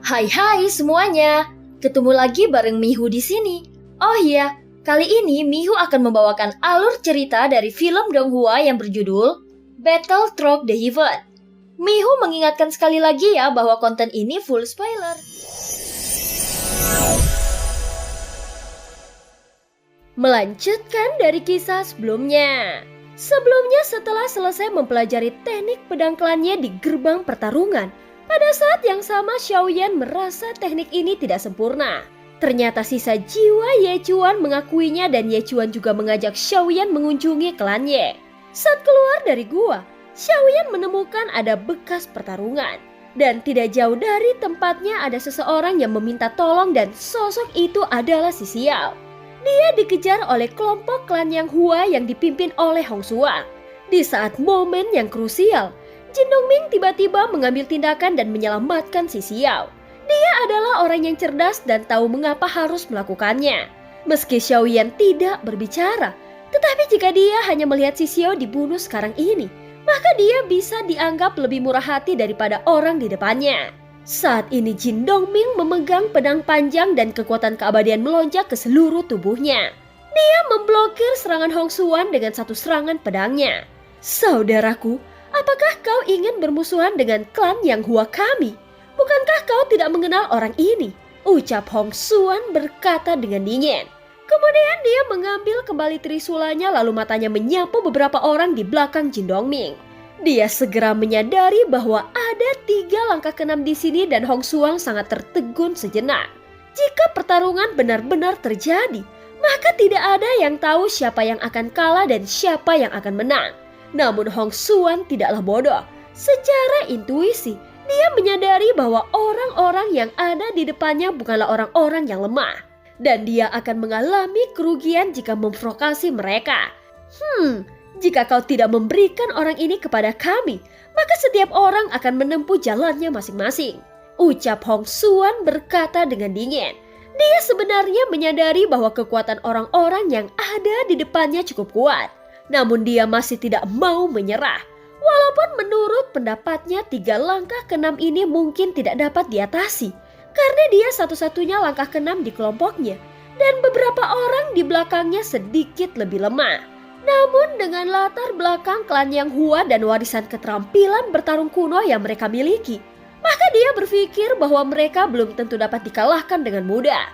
Hai semuanya, ketemu lagi bareng Mihu di sini. Oh iya, kali ini Mihu akan membawakan alur cerita dari film Donghua yang berjudul Battle Through the Heaven. Mihu mengingatkan sekali lagi ya bahwa konten ini full spoiler. Melanjutkan dari kisah sebelumnya. Sebelumnya setelah selesai mempelajari teknik pedang klannya di gerbang pertarungan, pada saat yang sama Xiaoyan merasa teknik ini tidak sempurna. Ternyata sisa jiwa Ye Chuan mengakuinya dan Ye Chuan juga mengajak Xiaoyan mengunjungi klannya. Saat keluar dari gua, Xiaoyan menemukan ada bekas pertarungan. Dan tidak jauh dari tempatnya ada seseorang yang meminta tolong dan sosok itu adalah si Xiao. Dia dikejar oleh kelompok klan Yang Hua yang dipimpin oleh Hong Suang. Di saat momen yang krusial, Jin Dongming tiba-tiba mengambil tindakan dan menyelamatkan si Xiao. Dia adalah orang yang cerdas dan tahu mengapa harus melakukannya. Meski Xiaoyan tidak berbicara, tetapi jika dia hanya melihat si Xiao dibunuh sekarang ini, maka dia bisa dianggap lebih murah hati daripada orang di depannya. Saat ini Jin Dongming memegang pedang panjang dan kekuatan keabadian melonjak ke seluruh tubuhnya. Dia memblokir serangan Hong Suan dengan satu serangan pedangnya. Saudaraku, apakah kau ingin bermusuhan dengan klan Yang Hua kami? Bukankah kau tidak mengenal orang ini? Ucap Hong Suan berkata dengan dingin. Kemudian dia mengambil kembali trisulanya lalu matanya menyapu beberapa orang di belakang Jin Dongming. Dia segera menyadari bahwa ada 3 langkah keenam di sini dan Hong Suang sangat tertegun sejenak. Jika pertarungan benar-benar terjadi, maka tidak ada yang tahu siapa yang akan kalah dan siapa yang akan menang. Namun Hong Suan tidaklah bodoh. Secara intuisi, dia menyadari bahwa orang-orang yang ada di depannya bukanlah orang-orang yang lemah. Dan dia akan mengalami kerugian jika memprovokasi mereka. Jika kau tidak memberikan orang ini kepada kami, maka setiap orang akan menempuh jalannya masing-masing. Ucap Hong Suan berkata dengan dingin. Dia sebenarnya menyadari bahwa kekuatan orang-orang yang ada di depannya cukup kuat. Namun dia masih tidak mau menyerah. Walaupun menurut pendapatnya 3 langkah keenam ini mungkin tidak dapat diatasi. Karena dia satu-satunya langkah keenam di kelompoknya. Dan beberapa orang di belakangnya sedikit lebih lemah. Namun dengan latar belakang klan Yang Hua dan warisan keterampilan bertarung kuno yang mereka miliki, maka dia berpikir bahwa mereka belum tentu dapat dikalahkan dengan mudah.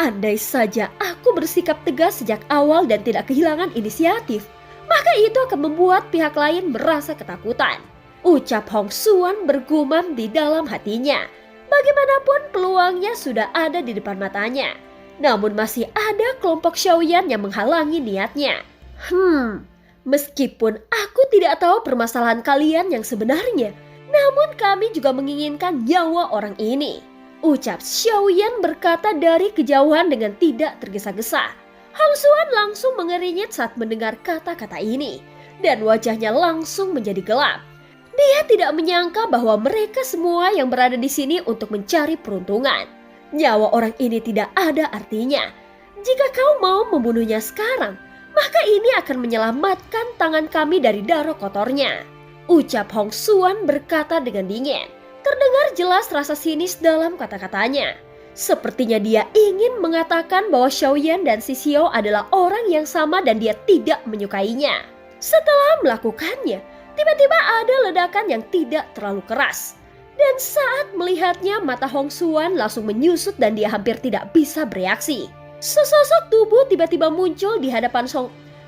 Andai saja aku bersikap tegas sejak awal dan tidak kehilangan inisiatif, maka itu akan membuat pihak lain merasa ketakutan. Ucap Hong Suan bergumam di dalam hatinya. Bagaimanapun peluangnya sudah ada di depan matanya. Namun masih ada kelompok Xiaoyan yang menghalangi niatnya. Meskipun aku tidak tahu permasalahan kalian yang sebenarnya, namun kami juga menginginkan nyawa orang ini. Ucap Xiaoyan berkata dari kejauhan dengan tidak tergesa-gesa. Hong Suan langsung mengeringit saat mendengar kata-kata ini, dan wajahnya langsung menjadi gelap. Dia tidak menyangka bahwa mereka semua yang berada di sini untuk mencari peruntungan. Nyawa orang ini tidak ada artinya. Jika kau mau membunuhnya sekarang, maka ini akan menyelamatkan tangan kami dari darah kotornya. Ucap Hong Suan berkata dengan dingin. Terdengar jelas rasa sinis dalam kata-katanya. Sepertinya dia ingin mengatakan bahwa Xiaoyan dan si Xiao adalah orang yang sama dan dia tidak menyukainya. Setelah melakukannya, tiba-tiba ada ledakan yang tidak terlalu keras. Dan saat melihatnya, mata Hong Suan langsung menyusut dan dia hampir tidak bisa bereaksi. Sesosok tubuh tiba-tiba muncul di hadapan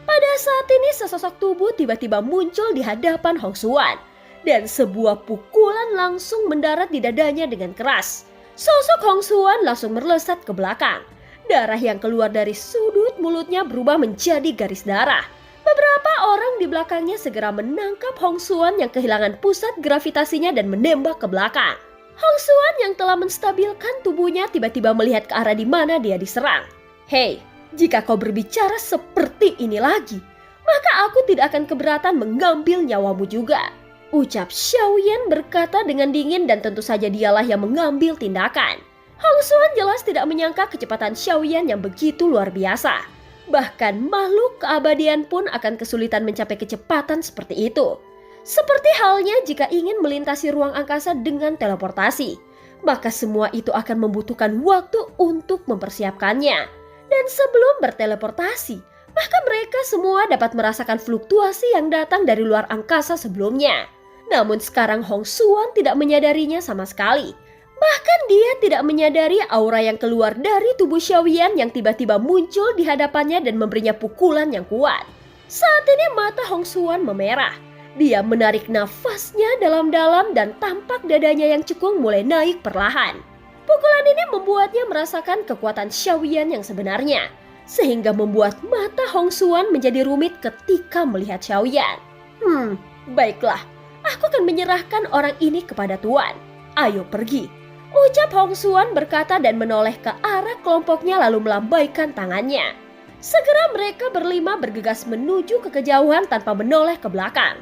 Pada saat ini sesosok tubuh tiba-tiba muncul di hadapan Hong Suan. Dan sebuah pukulan langsung mendarat di dadanya dengan keras. Sosok Hong Suan langsung merlesat ke belakang. Darah yang keluar dari sudut mulutnya berubah menjadi garis darah. Beberapa orang di belakangnya segera menangkap Hong Suan yang kehilangan pusat gravitasinya dan menembak ke belakang. Hong Suan yang telah menstabilkan tubuhnya tiba-tiba melihat ke arah di mana dia diserang. Hei, jika kau berbicara seperti ini lagi, maka aku tidak akan keberatan mengambil nyawamu juga. Ucap Xiaoyan berkata dengan dingin dan tentu saja dialah yang mengambil tindakan. Hong Suan jelas tidak menyangka kecepatan Xiaoyan yang begitu luar biasa. Bahkan makhluk keabadian pun akan kesulitan mencapai kecepatan seperti itu. Seperti halnya jika ingin melintasi ruang angkasa dengan teleportasi. maka semua itu akan membutuhkan waktu untuk mempersiapkannya. Dan sebelum berteleportasi, maka mereka semua dapat merasakan fluktuasi yang datang dari luar angkasa sebelumnya. Namun sekarang Hong Xuan tidak menyadarinya sama sekali. Bahkan dia tidak menyadari aura yang keluar dari tubuh Xiaoyan yang tiba-tiba muncul di hadapannya dan memberinya pukulan yang kuat. Saat ini mata Hong Xuan memerah. Dia menarik nafasnya dalam-dalam dan tampak dadanya yang cekung mulai naik perlahan. Pukulan ini membuatnya merasakan kekuatan Xiaoyan yang sebenarnya, sehingga membuat mata Hong Xuan menjadi rumit ketika melihat Xiaoyan. Baiklah, aku akan menyerahkan orang ini kepada Tuan. Ayo pergi, ucap Hong Xuan berkata dan menoleh ke arah kelompoknya lalu melambaikan tangannya. Segera mereka berlima bergegas menuju ke kejauhan tanpa menoleh ke belakang.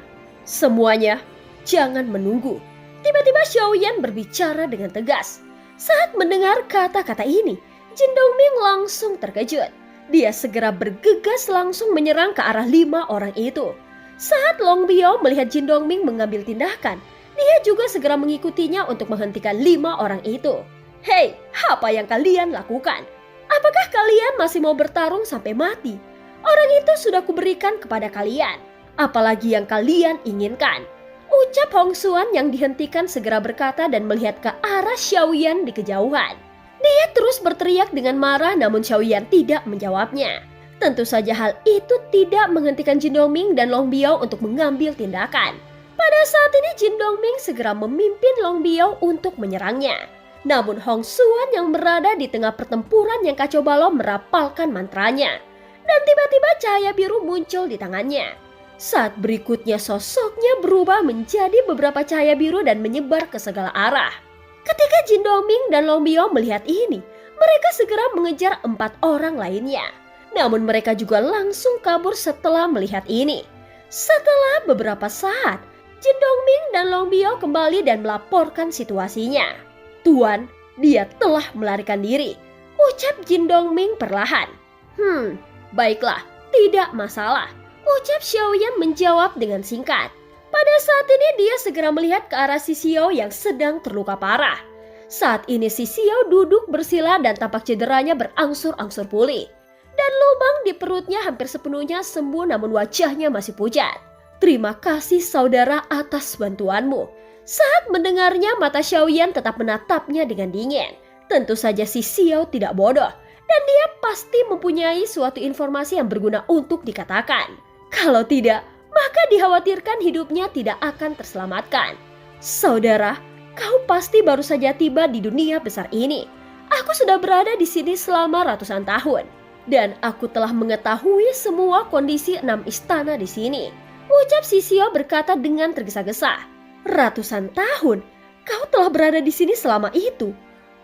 Semuanya, jangan menunggu. Tiba-tiba Xiaoyan berbicara dengan tegas. Saat mendengar kata-kata ini, Jin Dongming langsung terkejut. Dia segera bergegas langsung menyerang ke arah 5 orang itu. Saat Long Biao melihat Jin Dongming mengambil tindakan, dia juga segera mengikutinya untuk menghentikan 5 orang itu. Hei, apa yang kalian lakukan? Apakah kalian masih mau bertarung sampai mati? Orang itu sudah kuberikan kepada kalian. Apalagi yang kalian inginkan? Ucap Hong Xuan yang dihentikan segera berkata dan melihat ke arah Xiaoyan di kejauhan. Dia terus berteriak dengan marah namun Xiaoyan tidak menjawabnya. Tentu saja hal itu tidak menghentikan Jin Dongming dan Long Biao untuk mengambil tindakan. Pada saat ini Jin Dongming segera memimpin Long Biao untuk menyerangnya. Namun Hong Xuan yang berada di tengah pertempuran yang kacau balau merapalkan mantranya. Dan tiba-tiba cahaya biru muncul di tangannya. Saat berikutnya sosoknya berubah menjadi beberapa cahaya biru dan menyebar ke segala arah. Ketika Jin Dongming dan Long Biao melihat ini, mereka segera mengejar 4 orang lainnya. Namun mereka juga langsung kabur setelah melihat ini. Setelah beberapa saat, Jin Dongming dan Long Biao kembali dan melaporkan situasinya. Tuan, dia telah melarikan diri, ucap Jin Dongming perlahan. Baiklah, tidak masalah, ucap Xiaoyan menjawab dengan singkat. Pada saat ini dia segera melihat ke arah si Xiao yang sedang terluka parah. Saat ini si Xiao duduk bersila dan tampak cederanya berangsur-angsur pulih. Dan lubang di perutnya hampir sepenuhnya sembuh namun wajahnya masih pucat. Terima kasih saudara atas bantuanmu. Saat mendengarnya mata Xiaoyan tetap menatapnya dengan dingin. Tentu saja si Xiao tidak bodoh. Dan dia pasti mempunyai suatu informasi yang berguna untuk dikatakan. Kalau tidak, maka dikhawatirkan hidupnya tidak akan terselamatkan. Saudara, kau pasti baru saja tiba di dunia besar ini. Aku sudah berada di sini selama ratusan tahun. Dan aku telah mengetahui semua kondisi 6 istana di sini. Ucap si Xiao berkata dengan tergesa-gesa. Ratusan tahun? Kau telah berada di sini selama itu?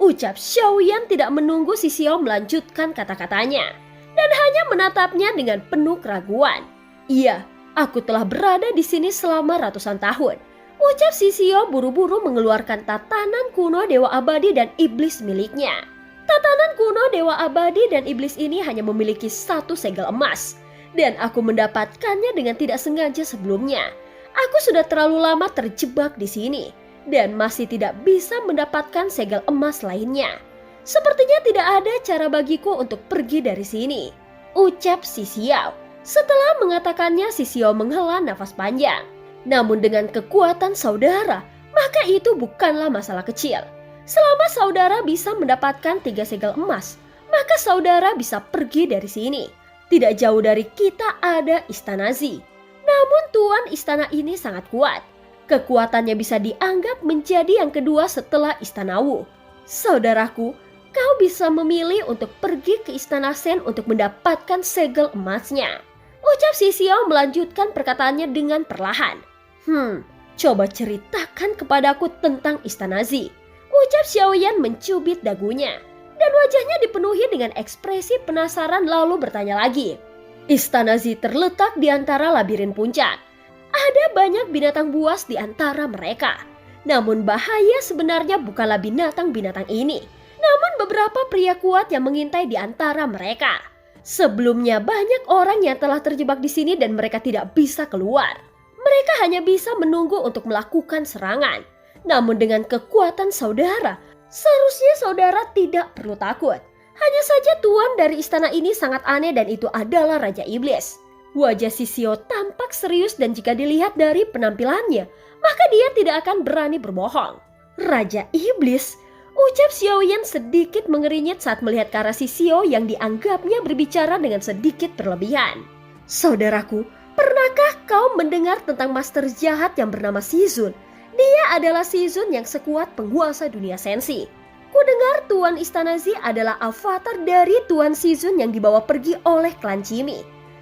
Ucap Xiaoyan tidak menunggu si Xiao melanjutkan kata-katanya. Dan hanya menatapnya dengan penuh keraguan. Iya, aku telah berada di sini selama ratusan tahun. Ucap si Xiao buru-buru mengeluarkan tatanan kuno Dewa Abadi dan Iblis miliknya. Tatanan kuno Dewa Abadi dan Iblis ini hanya memiliki 1 segel emas. Dan aku mendapatkannya dengan tidak sengaja sebelumnya. Aku sudah terlalu lama terjebak di sini dan masih tidak bisa mendapatkan segel emas lainnya. Sepertinya tidak ada cara bagiku untuk pergi dari sini, ucap si Xiao. Setelah mengatakannya, si Xiao menghela nafas panjang. Namun dengan kekuatan saudara, maka itu bukanlah masalah kecil. Selama saudara bisa mendapatkan 3 segel emas, maka saudara bisa pergi dari sini. Tidak jauh dari kita ada Istana Zi. Namun tuan istana ini sangat kuat. Kekuatannya bisa dianggap menjadi yang kedua setelah Istana Wu. Saudaraku, kau bisa memilih untuk pergi ke Istana Shen untuk mendapatkan segel emasnya. Ucap si Xiao melanjutkan perkataannya dengan perlahan. Coba ceritakan kepadaku tentang Istana Zi. Ucap Xiaoyan mencubit dagunya. Dan wajahnya dipenuhi dengan ekspresi penasaran lalu bertanya lagi. Istana Zi terletak di antara labirin puncak. Ada banyak binatang buas di antara mereka. Namun bahaya sebenarnya bukanlah binatang-binatang ini. Namun beberapa pria kuat yang mengintai di antara mereka. Sebelumnya banyak orang yang telah terjebak di sini dan mereka tidak bisa keluar. Mereka hanya bisa menunggu untuk melakukan serangan. Namun dengan kekuatan saudara, Seharusnya saudara tidak perlu takut. Hanya saja tuan dari istana ini sangat aneh dan itu adalah Raja Iblis. Wajah Sisio tampak serius dan jika dilihat dari penampilannya, maka dia tidak akan berani berbohong. Raja Iblis? Ucap Xiaoyan sedikit mengerinyit saat melihat ke arah Sisio yang dianggapnya berbicara dengan sedikit berlebihan. Saudaraku, pernahkah kau mendengar tentang master jahat yang bernama Shizun? Dia adalah Shizun yang sekuat penguasa dunia sensi. Kudengar Tuan Istana Zi adalah avatar dari Tuan Shizun yang dibawa pergi oleh klan Qimi.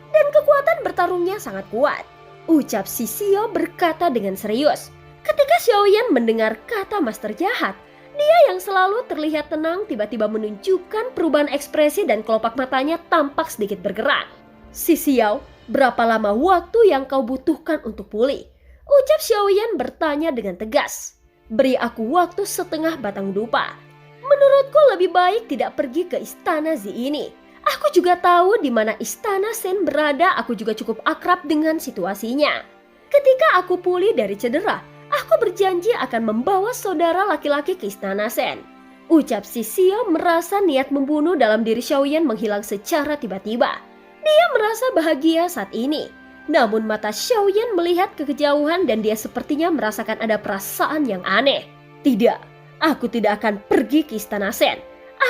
Dan kekuatan bertarungnya sangat kuat. Ucap Sisio berkata dengan serius. Ketika Xiaoyan mendengar kata master jahat, dia yang selalu terlihat tenang tiba-tiba menunjukkan perubahan ekspresi dan kelopak matanya tampak sedikit bergerak. Sisio, berapa lama waktu yang kau butuhkan untuk pulih? Ucap Xiaoyan bertanya dengan tegas. Beri aku waktu setengah batang dupa. Menurutku lebih baik tidak pergi ke istana Zi ini. Aku juga tahu di mana istana Shen berada, aku juga cukup akrab dengan situasinya. Ketika aku pulih dari cedera, aku berjanji akan membawa saudara laki-laki ke istana Shen. Ucap Sisio merasa niat membunuh dalam diri Xiaoyan menghilang secara tiba-tiba. Dia merasa bahagia saat ini. Namun mata Xiaoyan melihat ke kejauhan dan dia sepertinya merasakan ada perasaan yang aneh. Tidak, aku tidak akan pergi ke istana Shen.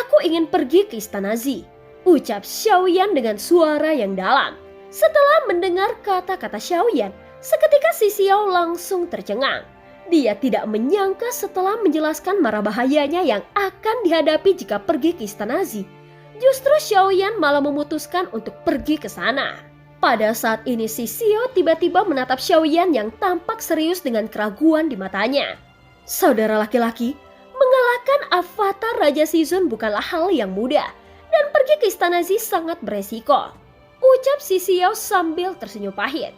Aku ingin pergi ke istana Zi. Ucap Xiaoyan dengan suara yang dalam. Setelah mendengar kata-kata Xiaoyan, seketika Sisio langsung tercengang. Dia tidak menyangka setelah menjelaskan mara bahayanya yang akan dihadapi jika pergi ke istana Zi. Justru Xiaoyan malah memutuskan untuk pergi ke sana. Pada saat ini Sisio tiba-tiba menatap Xiaoyan yang tampak serius dengan keraguan di matanya. Saudara laki-laki, mengalahkan avatar Raja Shizun bukanlah hal yang mudah. Dan pergi ke istana Zi sangat beresiko. Ucap Sisio sambil tersenyum pahit.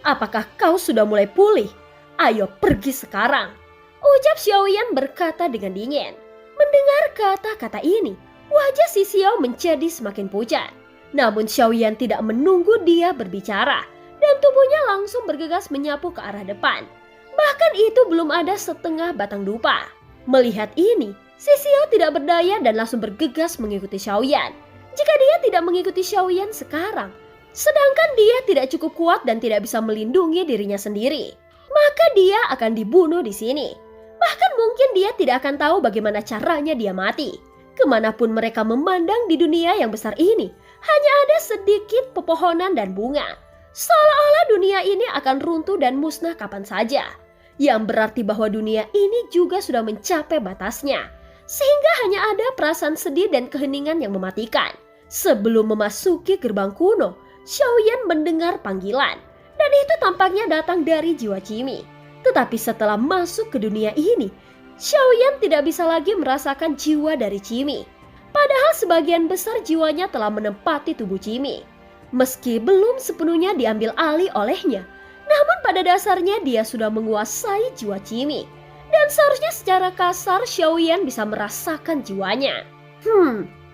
Apakah kau sudah mulai pulih? Ayo pergi sekarang. Ucap Xiaoyan berkata dengan dingin. Mendengar kata-kata ini, wajah Sisio menjadi semakin pucat. Namun Xiaoyan tidak menunggu dia berbicara. Dan tubuhnya langsung bergegas menyapu ke arah depan. Bahkan itu belum ada setengah batang dupa. Melihat ini, Sisio tidak berdaya dan langsung bergegas mengikuti Xiaoyan. Jika dia tidak mengikuti Xiaoyan sekarang, sedangkan dia tidak cukup kuat dan tidak bisa melindungi dirinya sendiri, maka dia akan dibunuh di sini. Bahkan mungkin dia tidak akan tahu bagaimana caranya dia mati. Kemanapun mereka memandang di dunia yang besar ini, hanya ada sedikit pepohonan dan bunga. Seolah-olah dunia ini akan runtuh dan musnah kapan saja. Yang berarti bahwa dunia ini juga sudah mencapai batasnya. Sehingga hanya ada perasaan sedih dan keheningan yang mematikan. Sebelum memasuki gerbang kuno, Xiaoyan mendengar panggilan. Dan itu tampaknya datang dari jiwa Qimi. Tetapi setelah masuk ke dunia ini, Xiaoyan tidak bisa lagi merasakan jiwa dari Qimi. Padahal sebagian besar jiwanya telah menempati tubuh Qimi. Meski belum sepenuhnya diambil alih olehnya, namun pada dasarnya dia sudah menguasai jiwa Qimi. Dan seharusnya secara kasar Xiaoyan bisa merasakan jiwanya.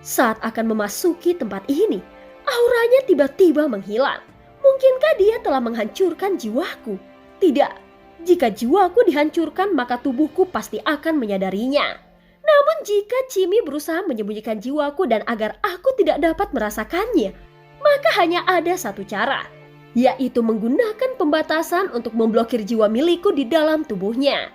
Saat akan memasuki tempat ini, auranya tiba-tiba menghilang. Mungkinkah dia telah menghancurkan jiwaku? Tidak, jika jiwaku dihancurkan maka tubuhku pasti akan menyadarinya. Namun jika Qimi berusaha menyembunyikan jiwaku dan agar aku tidak dapat merasakannya, maka hanya ada satu cara, yaitu menggunakan pembatasan untuk memblokir jiwa milikku di dalam tubuhnya.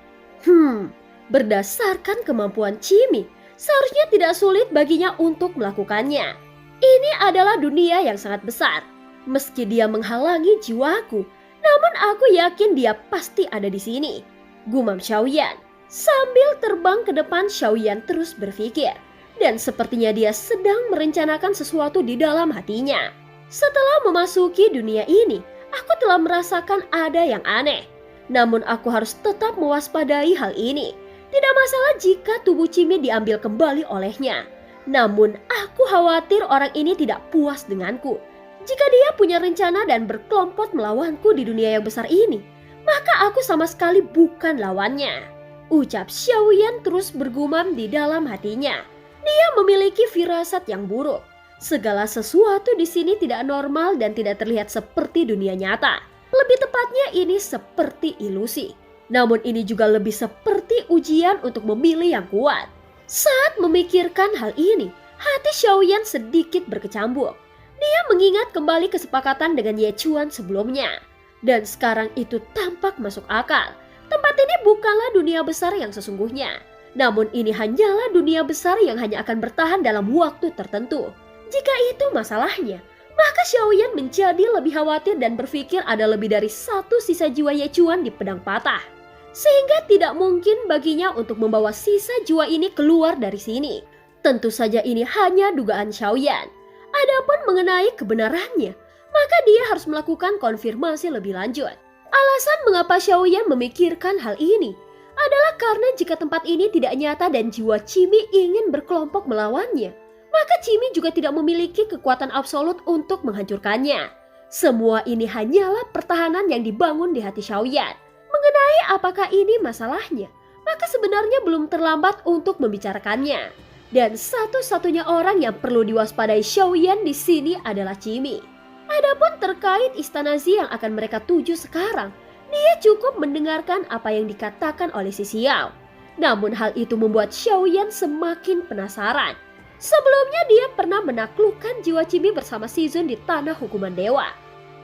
Berdasarkan kemampuan Qimi, seharusnya tidak sulit baginya untuk melakukannya. Ini adalah dunia yang sangat besar. Meski dia menghalangi jiwaku, namun aku yakin dia pasti ada di sini. Gumam Xiaoyan. Sambil terbang ke depan, Xiaoyan terus berpikir. Dan sepertinya dia sedang merencanakan sesuatu di dalam hatinya. Setelah memasuki dunia ini, aku telah merasakan ada yang aneh. Namun aku harus tetap mewaspadai hal ini. Tidak masalah jika tubuh Qimi diambil kembali olehnya. Namun aku khawatir orang ini tidak puas denganku. Jika dia punya rencana dan berkelompok melawanku di dunia yang besar ini, maka aku sama sekali bukan lawannya. Ucap Xiaoyan terus bergumam di dalam hatinya. Dia memiliki firasat yang buruk. Segala sesuatu di sini tidak normal dan tidak terlihat seperti dunia nyata. Lebih tepatnya ini seperti ilusi. Namun ini juga lebih seperti ujian untuk memilih yang kuat. Saat memikirkan hal ini, hati Xiaoyan sedikit berkecambuk. Dia mengingat kembali kesepakatan dengan Ye Chuan sebelumnya. Dan sekarang itu tampak masuk akal. Tempat ini bukanlah dunia besar yang sesungguhnya. Namun ini hanyalah dunia besar yang hanya akan bertahan dalam waktu tertentu. Jika itu masalahnya, maka Xiaoyan menjadi lebih khawatir dan berpikir ada lebih dari satu sisa jiwa Ye Chuan di pedang patah. Sehingga tidak mungkin baginya untuk membawa sisa jiwa ini keluar dari sini. Tentu saja ini hanya dugaan Xiaoyan. Adapun mengenai kebenarannya, maka dia harus melakukan konfirmasi lebih lanjut. Alasan mengapa Xiaoyan memikirkan hal ini adalah karena jika tempat ini tidak nyata dan jiwa Cimi ingin berkelompok melawannya, maka Cimi juga tidak memiliki kekuatan absolut untuk menghancurkannya. Semua ini hanyalah pertahanan yang dibangun di hati Xiaoyan. Mengenai apakah ini masalahnya, maka sebenarnya belum terlambat untuk membicarakannya. Dan satu-satunya orang yang perlu diwaspadai Xiaoyan di sini adalah Cimi. Adapun terkait istana Zi yang akan mereka tuju sekarang, dia cukup mendengarkan apa yang dikatakan oleh si Xiao. Namun hal itu membuat Xiaoyan semakin penasaran. Sebelumnya dia pernah menaklukkan jiwa Cimi bersama Shizun di tanah hukuman dewa.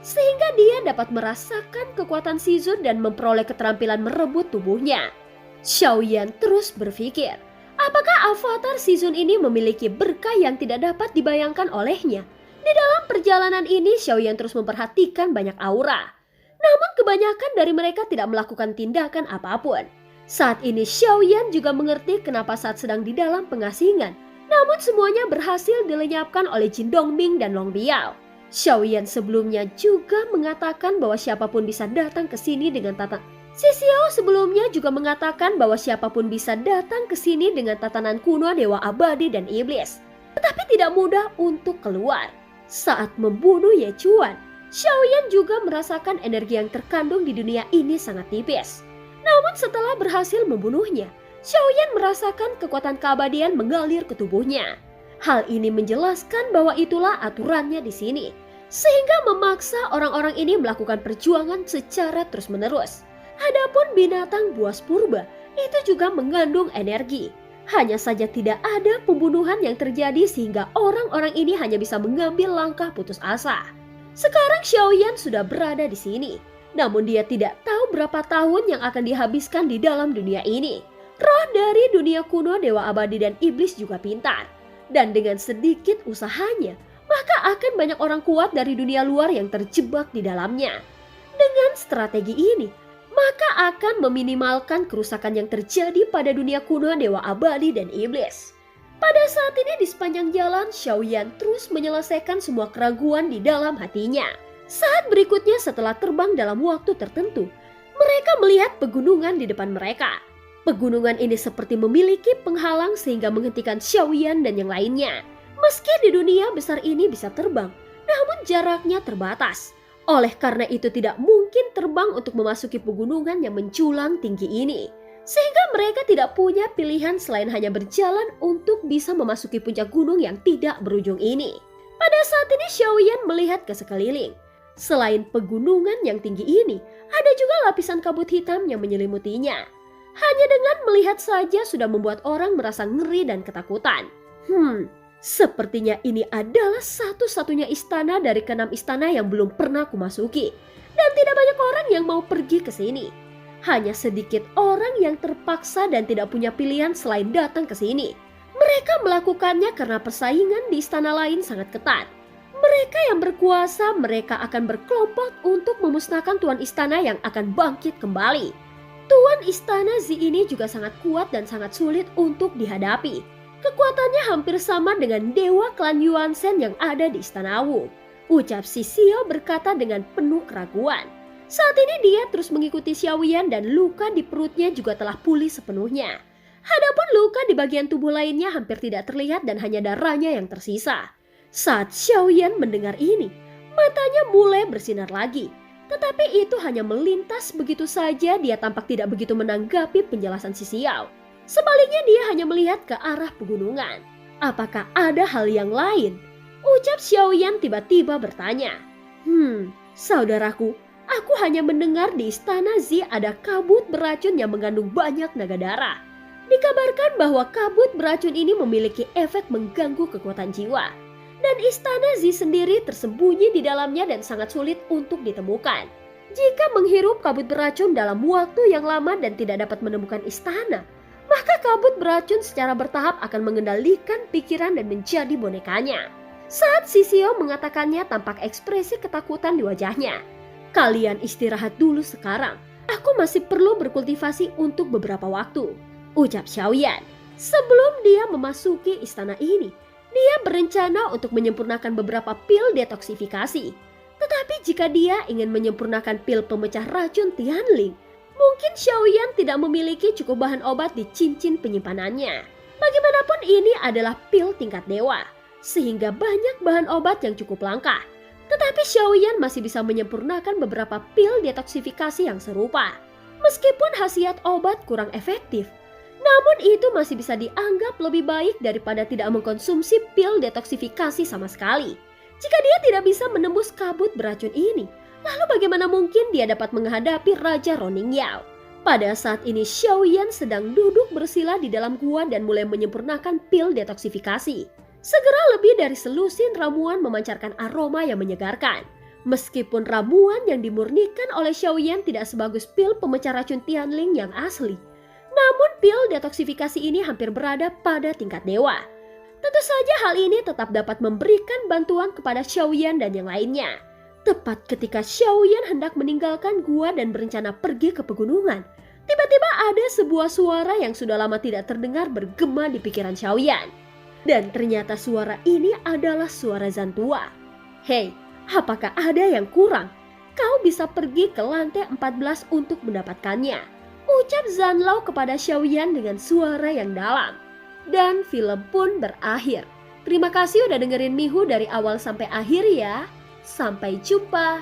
Sehingga dia dapat merasakan kekuatan Shizun dan memperoleh keterampilan merebut tubuhnya. Xiaoyan terus berpikir, apakah avatar Shizun ini memiliki berkah yang tidak dapat dibayangkan olehnya? Di dalam perjalanan ini, Xiaoyan terus memperhatikan banyak aura. Namun kebanyakan dari mereka tidak melakukan tindakan apapun. Saat ini Xiaoyan juga mengerti kenapa saat sedang di dalam pengasingan, namun semuanya berhasil dilenyapkan oleh Jin Dongming dan Long Biao. Xiaoyan sebelumnya juga mengatakan bahwa siapapun bisa datang ke sini dengan tatanan. Si Xiao sebelumnya juga mengatakan bahwa siapapun bisa datang ke sini dengan tatanan kuno Dewa Abadi dan Iblis. Tetapi tidak mudah untuk keluar. Saat membunuh Ye Chuan, Xiaoyan juga merasakan energi yang terkandung di dunia ini sangat tipis. Namun setelah berhasil membunuhnya, Xiaoyan merasakan kekuatan keabadian mengalir ke tubuhnya. Hal ini menjelaskan bahwa itulah aturannya di sini, sehingga memaksa orang-orang ini melakukan perjuangan secara terus-menerus. Adapun binatang buas purba itu juga mengandung energi. Hanya saja tidak ada pembunuhan yang terjadi sehingga orang-orang ini hanya bisa mengambil langkah putus asa. Sekarang Xiaoyan sudah berada di sini, namun dia tidak tahu berapa tahun yang akan dihabiskan di dalam dunia ini. Roh dari dunia kuno Dewa Abadi dan Iblis juga pintar. Dan dengan sedikit usahanya, maka akan banyak orang kuat dari dunia luar yang terjebak di dalamnya. Dengan strategi ini, maka akan meminimalkan kerusakan yang terjadi pada dunia kuno Dewa Abadi dan Iblis. Pada saat ini di sepanjang jalan, Xiaoyan terus menyelesaikan semua keraguan di dalam hatinya. Saat berikutnya setelah terbang dalam waktu tertentu, mereka melihat pegunungan di depan mereka. Pegunungan ini seperti memiliki penghalang sehingga menghentikan Xiaoyan dan yang lainnya. Meski di dunia besar ini bisa terbang, namun jaraknya terbatas. Oleh karena itu tidak mungkin terbang untuk memasuki pegunungan yang menculang tinggi ini. Sehingga mereka tidak punya pilihan selain hanya berjalan untuk bisa memasuki puncak gunung yang tidak berujung ini. Pada saat ini Xiaoyan melihat ke sekeliling. Selain pegunungan yang tinggi ini, ada juga lapisan kabut hitam yang menyelimutinya. Hanya dengan melihat saja sudah membuat orang merasa ngeri dan ketakutan. Sepertinya ini adalah satu-satunya istana dari ke-6 istana yang belum pernah kumasuki. Dan tidak banyak orang yang mau pergi ke sini. Hanya sedikit orang yang terpaksa dan tidak punya pilihan selain datang ke sini. Mereka melakukannya karena persaingan di istana lain sangat ketat. Mereka yang berkuasa, mereka akan berkelompok untuk memusnahkan tuan istana yang akan bangkit kembali. Tuan istana Zi ini juga sangat kuat dan sangat sulit untuk dihadapi. Kekuatannya hampir sama dengan dewa klan Yuan Shen yang ada di istana Wu. Ucap si Xiao berkata dengan penuh keraguan. Saat ini dia terus mengikuti Xiaoyan dan luka di perutnya juga telah pulih sepenuhnya. Adapun luka di bagian tubuh lainnya hampir tidak terlihat dan hanya darahnya yang tersisa. Saat Xiaoyan mendengar ini, matanya mulai bersinar lagi. Tetapi itu hanya melintas begitu saja, dia tampak tidak begitu menanggapi penjelasan si Xiao. Sebaliknya dia hanya melihat ke arah pegunungan. Apakah ada hal yang lain? Ucap Xiaoyan tiba-tiba bertanya. Saudaraku, Aku hanya mendengar di istana Zi ada kabut beracun yang mengandung banyak naga darah. Dikabarkan bahwa kabut beracun ini memiliki efek mengganggu kekuatan jiwa. Dan istana Zi sendiri tersembunyi di dalamnya dan sangat sulit untuk ditemukan. Jika menghirup kabut beracun dalam waktu yang lama dan tidak dapat menemukan istana, maka kabut beracun secara bertahap akan mengendalikan pikiran dan menjadi bonekanya. Saat Sisio mengatakannya, tampak ekspresi ketakutan di wajahnya. Kalian istirahat dulu sekarang. Aku masih perlu berkultivasi untuk beberapa waktu, ucap Xiaoyan. Sebelum dia memasuki istana ini, dia berencana untuk menyempurnakan beberapa pil detoksifikasi. Tetapi jika dia ingin menyempurnakan pil pemecah racun Tianling, mungkin Xiaoyan tidak memiliki cukup bahan obat di cincin penyimpanannya. Bagaimanapun ini adalah pil tingkat dewa, sehingga banyak bahan obat yang cukup langka. Tetapi Xiaoyan masih bisa menyempurnakan beberapa pil detoksifikasi yang serupa. Meskipun khasiat obat kurang efektif, namun itu masih bisa dianggap lebih baik daripada tidak mengkonsumsi pil detoksifikasi sama sekali. Jika dia tidak bisa menembus kabut beracun ini, lalu bagaimana mungkin dia dapat menghadapi Raja Roning Yao? Pada saat ini Xiaoyan sedang duduk bersila di dalam gua dan mulai menyempurnakan pil detoksifikasi. Segera lebih dari selusin ramuan memancarkan aroma yang menyegarkan. Meskipun ramuan yang dimurnikan oleh Xiaoyan tidak sebagus pil pemecah racun Tianling yang asli, namun pil detoksifikasi ini hampir berada pada tingkat dewa. Tentu saja hal ini tetap dapat memberikan bantuan kepada Xiaoyan dan yang lainnya. Tepat ketika Xiaoyan hendak meninggalkan gua dan berencana pergi ke pegunungan, tiba-tiba ada sebuah suara yang sudah lama tidak terdengar bergema di pikiran Xiaoyan. Dan ternyata suara ini adalah suara Zantua. Hei, apakah ada yang kurang? Kau bisa pergi ke lantai 14 untuk mendapatkannya, ucap Zanlao kepada Xiaoyan dengan suara yang dalam. Dan film pun berakhir. Terima kasih udah dengerin Mihu dari awal sampai akhir ya. Sampai jumpa.